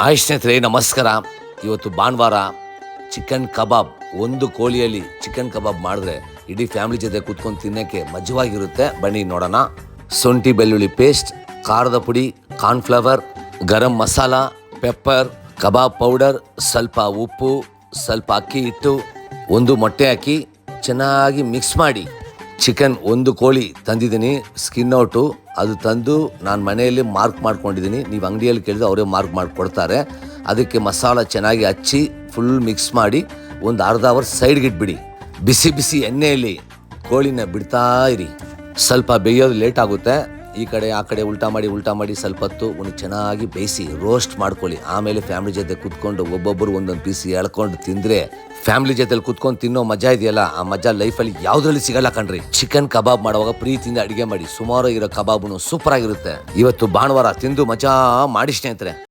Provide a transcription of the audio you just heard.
Hi ಸ್ನೇಹಿತರೆ, ನಮಸ್ಕಾರ. ಇವತ್ತು ಭಾನುವಾರ ಚಿಕನ್ ಕಬಾಬ್. ಒಂದು ಕೋಳಿಯಲ್ಲಿ ಚಿಕನ್ ಕಬಾಬ್ ಮಾಡಿದ್ರೆ ಇಡೀ ಫ್ಯಾಮಿಲಿ ಜೊತೆ ಕೂತ್ಕೊಂಡು ತಿನ್ನೋಕ್ಕೆ ಮಜವಾಗಿರುತ್ತೆ. ಬನ್ನಿ ನೋಡೋಣ. ಶುಂಠಿ ಬೆಳ್ಳುಳ್ಳಿ ಪೇಸ್ಟ್, ಖಾರದ ಪುಡಿ, cornflour, garam masala, pepper, kebab powder, ಸ್ವಲ್ಪ ಉಪ್ಪು, ಸ್ವಲ್ಪ ಅಕ್ಕಿ ಹಿಟ್ಟು, ಒಂದು ಮೊಟ್ಟೆ ಹಾಕಿ ಚೆನ್ನಾಗಿ ಮಿಕ್ಸ್ ಮಾಡಿ. ಚಿಕನ್ ಒಂದು ಕೋಳಿ ತಂದಿದ್ದೀನಿ, ಸ್ಕಿನ್ ಔಟು. ಅದು ತಂದು ನಾನು ಮನೆಯಲ್ಲಿ ಮಾರ್ಕ್ ಮಾಡ್ಕೊಂಡಿದ್ದೀನಿ. ನೀವು ಅಂಗಡಿಯಲ್ಲಿ ಕೇಳಿದ್ರೆ ಅವರೇ ಮಾರ್ಕ್ ಮಾಡಿಕೊಡ್ತಾರೆ. ಅದಕ್ಕೆ ಮಸಾಲ ಚೆನ್ನಾಗಿ ಹಚ್ಚಿ ಫುಲ್ ಮಿಕ್ಸ್ ಮಾಡಿ ಒಂದು ಅರ್ಧ ಅವರ್ ಸೈಡ್ಗೆ ಇಟ್ಬಿಡಿ. ಬಿಸಿ ಬಿಸಿ ಎಣ್ಣೆಯಲ್ಲಿ ಕೋಳಿನ ಬಿಡ್ತಾ ಇರಿ. ಸ್ವಲ್ಪ ಬೇಯೋದು ಲೇಟ್ ಆಗುತ್ತೆ. ಈ ಕಡೆ ಆ ಕಡೆ ಉಲ್ಟಾ ಮಾಡಿ ಸ್ವಲ್ಪ ಹೊತ್ತು ಒಂದು ಚೆನ್ನಾಗಿ ಬೇಯಿಸಿ ರೋಸ್ಟ್ ಮಾಡ್ಕೊಳ್ಳಿ. ಆಮೇಲೆ ಫ್ಯಾಮಿಲಿ ಜೊತೆ ಕುತ್ಕೊಂಡು ಒಬ್ಬೊಬ್ಬರು ಒಂದೊಂದು ಪೀಸ್ ಎಳ್ಕೊಂಡು ತಿಂದರೆ ಫ್ಯಾಮಿಲಿ ಜೊತೆಲಿ ಕುತ್ಕೊಂಡು ತಿನ್ನೋ ಮಜಾ ಇದೆಯಲ್ಲ, ಆ ಮಜಾ ಲೈಫಲ್ಲಿ ಯಾವುದ್ರಲ್ಲಿ ಸಿಗಲ್ಲ ಕಣ್ರಿ. ಚಿಕನ್ ಕಬಾಬ್ ಮಾಡುವಾಗ ಪ್ರೀತಿಯಿಂದ ಅಡುಗೆ ಮಾಡಿ. ಸುಮಾರು ಇರೋ ಕಬಾಬ್ನು ಸೂಪರ್ ಆಗಿರುತ್ತೆ. ಇವತ್ತು ಭಾನುವಾರ ತಿಂದು ಮಜಾ ಮಾಡಿ ಸ್ನೇಹಿತರೆ.